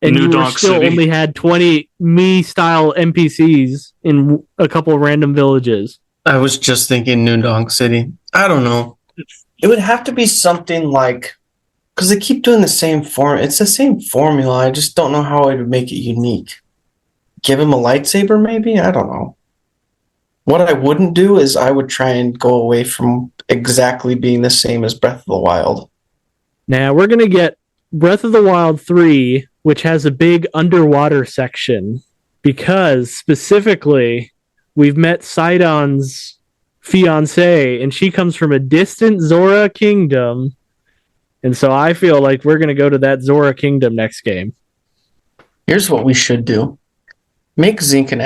And you still only had 20 me-style NPCs in a couple of random villages. I was just thinking New Donk City. I don't know. It would have to be something like... Because they keep doing the same form. It's the same formula. I just don't know how I would make it unique. Give him a lightsaber, maybe? I don't know. What I wouldn't do is I would try and go away from exactly being the same as Breath of the Wild. Now, we're going to get Breath of the Wild 3, which has a big underwater section, because specifically, we've met Sidon's fiancée, and she comes from a distant Zora kingdom, and so I feel like we're going to go to that Zora kingdom next game. Here's what we should do. Make Link an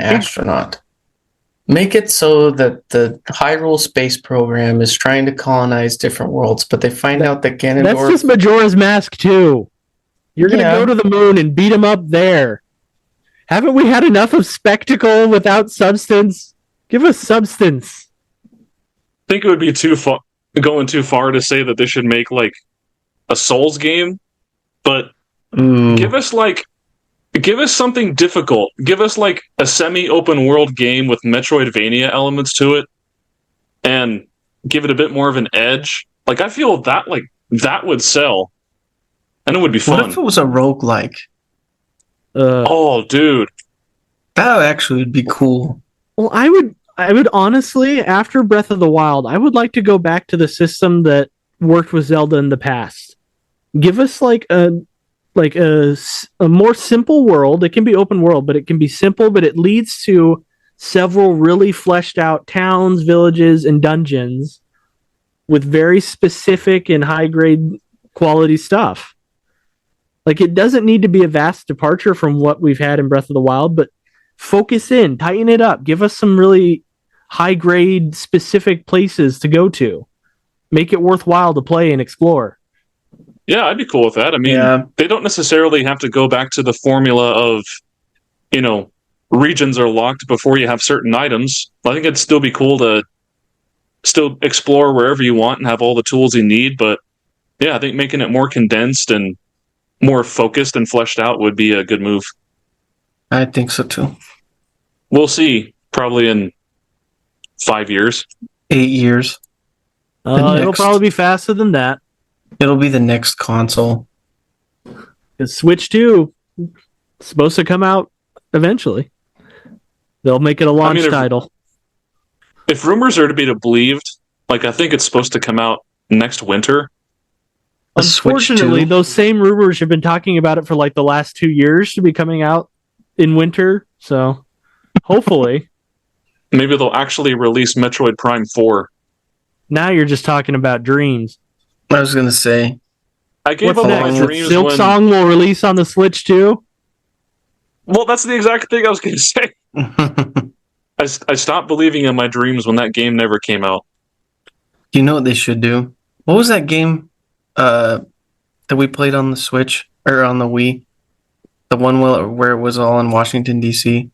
astronaut. Make it so that the Hyrule space program is trying to colonize different worlds, but they find out that Ganondorf... That's just Majora's Mask too. You're going to go to the moon and beat him up there. Haven't we had enough of spectacle without substance? Give us substance. I think it would be going too far to say that they should make like a Souls game, but give us something difficult. Give us like a semi-open world game with Metroidvania elements to it, and give it a bit more of an edge. Like I feel that would sell, and it would be fun. What if it was a roguelike? Oh, dude, that actually would be cool. Well, I would honestly, after Breath of the Wild, I would like to go back to the system that worked with Zelda in the past. Give us like a more simple world. It can be open world, but it can be simple, but it leads to several really fleshed out towns, villages, and dungeons with very specific and high grade quality stuff. Like, it doesn't need to be a vast departure from what we've had in Breath of the Wild, but focus in, tighten it up, give us some really high grade specific places to go to. Make it worthwhile to play and explore. Yeah, I'd be cool with that. I mean, They don't necessarily have to go back to the formula of, regions are locked before you have certain items. I think it'd still be cool to still explore wherever you want and have all the tools you need. But yeah, I think making it more condensed and more focused and fleshed out would be a good move. I think so too. We'll see. Probably in 5 years. 8 years. It'll probably be faster than that. It'll be the next console. Switch 2. Supposed to come out eventually. They'll make it a launch title. If rumors are to be believed, like I think it's supposed to come out next winter. Unfortunately, those same rumors have been talking about it for like the last 2 years to be coming out in winter. So hopefully. Maybe they'll actually release Metroid Prime 4. Now you're just talking about dreams. I was going to say. I gave up my dreams Silk Song will release on the Switch too? Well, that's the exact thing I was going to say. I stopped believing in my dreams when that game never came out. You know what they should do? What was that game that we played on the Switch or on the Wii? The one where it was all in Washington, D.C.?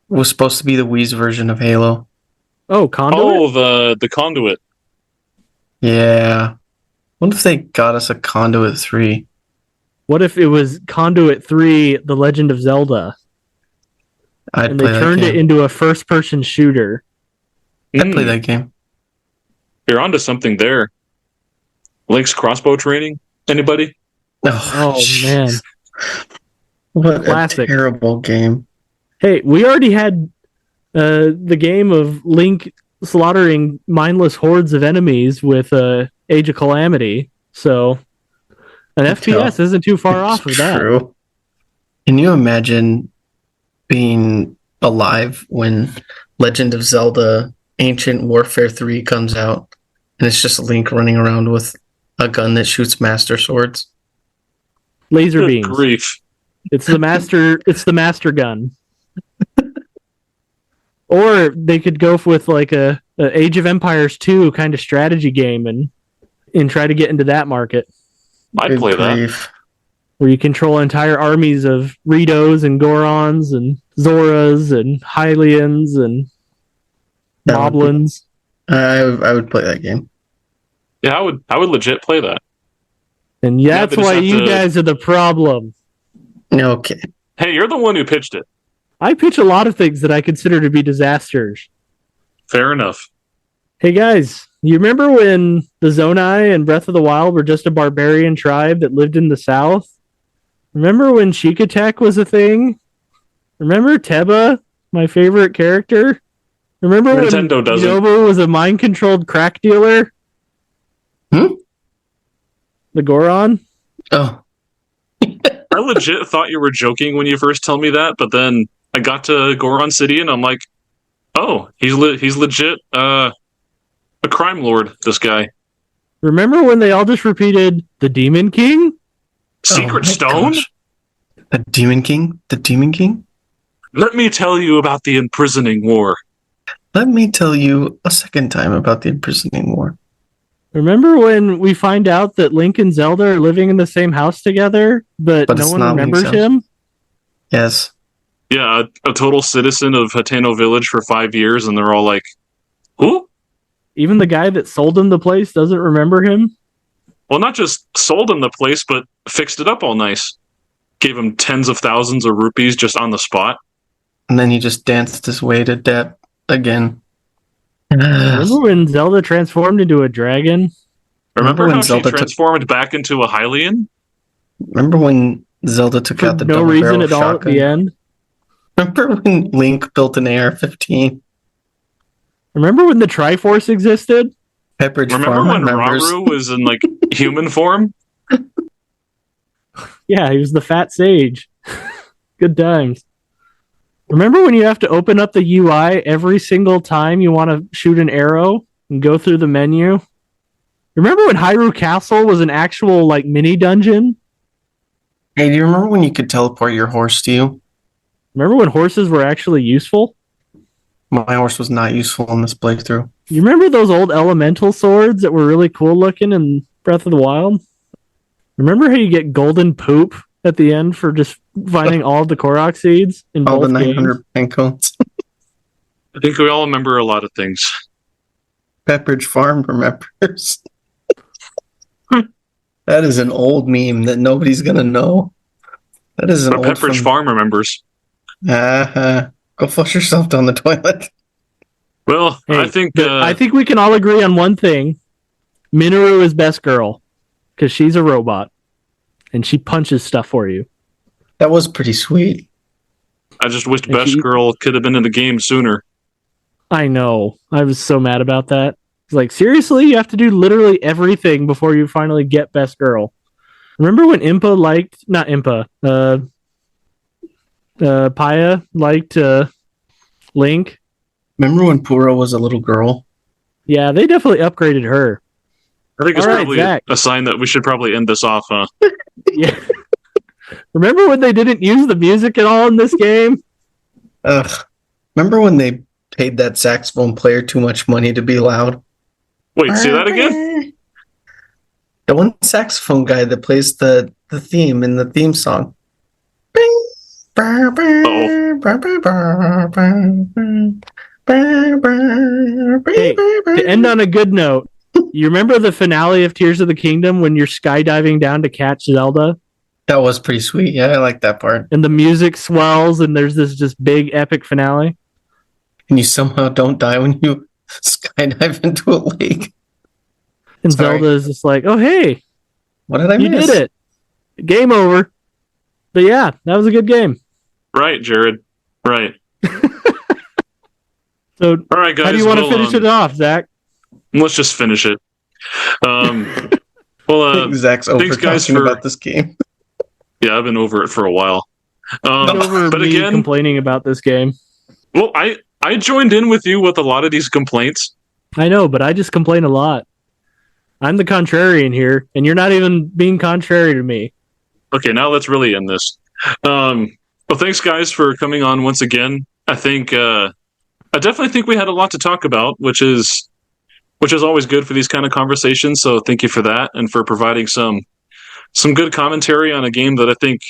It was supposed to be the Wii's version of Halo. Oh, Conduit? Oh, the Conduit. Yeah. What if they got us a Conduit 3? What if it was Conduit 3, The Legend of Zelda? And they turned it into a first-person shooter. I'd play that game. You're onto something there. Link's crossbow training? Anybody? Oh man. What classic. A terrible game. Hey, we already had the game of Link slaughtering mindless hordes of enemies with Age of Calamity, so an FPS isn't too far off of that. True. Can you imagine being alive when Legend of Zelda Ancient Warfare 3 comes out and it's just Link running around with a gun that shoots master swords? Laser Good beams. Grief. It's the master gun. Or they could go with like a Age of Empires 2 kind of strategy game and try to get into that market. I'd play that. Where you control entire armies of Ritos and Gorons and Zoras and Hylians and Moblins. I would play that game. Yeah, I would legit play that. And that's why you guys are the problem. Okay. Hey, you're the one who pitched it. I pitch a lot of things that I consider to be disasters. Fair enough. Hey guys, you remember when the Zonai and Breath of the Wild were just a barbarian tribe that lived in the south? Remember when Shikatek was a thing? Remember Teba, my favorite character? Remember Nintendo when Yobo was a mind-controlled crack dealer? The Goron? Oh. I legit thought you were joking when you first told me that, but then I got to Goron City and I'm like, oh, he's legit a crime lord, this guy. Remember when they all just repeated the Demon King? Secret Stone? Gosh. The Demon King? The Demon King? Let me tell you about the imprisoning war. Let me tell you a second time about the imprisoning war. Remember when we find out that Link and Zelda are living in the same house together, but no one remembers him? Yes. Yeah, a total citizen of Hateno Village for 5 years, and they're all like, who? Even the guy that sold him the place doesn't remember him? Well, not just sold him the place, but fixed it up all nice. Gave him tens of thousands of rupees just on the spot. And then he just danced his way to death again. Remember when Zelda transformed into a dragon? Remember how Zelda transformed back into a Hylian? Remember when Zelda took out the no reason at all at the end? Remember when Link built an AR-15? Remember when the Triforce existed? Pepperidge Remember Farm when members. Rauru was in like human form? Yeah, he was the fat sage. Good times. Remember when you have to open up the UI every single time you want to shoot an arrow and go through the menu? Remember when Hyrule Castle was an actual like mini dungeon? Hey, do you remember when you could teleport your horse to you? Remember when horses were actually useful? My horse was not useful in this playthrough. You remember those old elemental swords that were really cool looking in Breath of the Wild? Remember how you get golden poop at the end for just finding all of the Korok seeds in all both the 900 pin codes? I think we all remember a lot of things. Pepperidge Farm remembers. That is an old meme that nobody's gonna know. That is an but old Pepperidge Farm remembers. Go flush yourself down the toilet. Well, hey, I think we can all agree on one thing. Minoru is best girl because she's a robot and she punches stuff for you. That was pretty sweet. I just wished And Best Girl could have been in the game sooner. I know. I was so mad about that. It's like, seriously, you have to do literally everything before you finally get Best Girl. Remember when Paya liked Link? Remember when Pura was a little girl? Yeah, they definitely upgraded her. I think it's All right, probably Zach. a sign that we should probably end this off, huh? Yeah. Remember when they didn't use the music at all in this game? Ugh. Remember when they paid that saxophone player too much money to be loud? Wait, say that again? The one saxophone guy that plays the theme in the theme song. Hey, to end on a good note, you remember the finale of Tears of the Kingdom when you're skydiving down to catch Zelda? That was pretty sweet. Yeah, I like that part. And the music swells and there's this just big epic finale. And you somehow don't die when you skydive into a lake. And Sorry. Zelda is just like, oh, hey, What did I you miss? did it. Game over. But yeah, that was a good game. Right, Jared. Right. So, All right, guys. how do you want to finish it off, Zach? Let's just finish it. Well, Zach's over thanks, guys, talking for about this game. Yeah, I've been over it for a while. Over But me again, complaining about this game. well, I joined in with you with a lot of these complaints. I know, but I just complain a lot. I'm the contrarian here, and you're not even being contrary to me. Okay, now let's really end this. Well, thanks, guys, for coming on once again. I definitely think we had a lot to talk about, which is always good for these kind of conversations. So thank you for that, and for providing some good commentary on a game that I think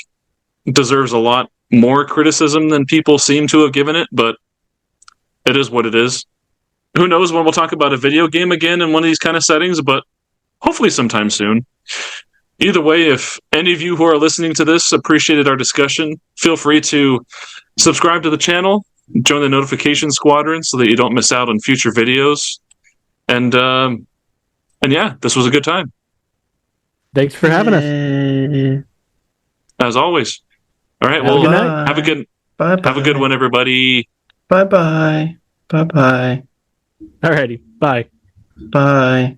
deserves a lot more criticism than people seem to have given it. But it is what it is. Who knows when we'll talk about a video game again in one of these kind of settings, but hopefully sometime soon. Either way, if any of you who are listening to this appreciated our discussion, feel free to subscribe to the channel, join the notification squadron so that you don't miss out on future videos. And yeah, this was a good time. Thanks for having us. As always. All right, Have a well, good night. have a good one, everybody. Bye-bye. Bye-bye. Alrighty, bye. Bye.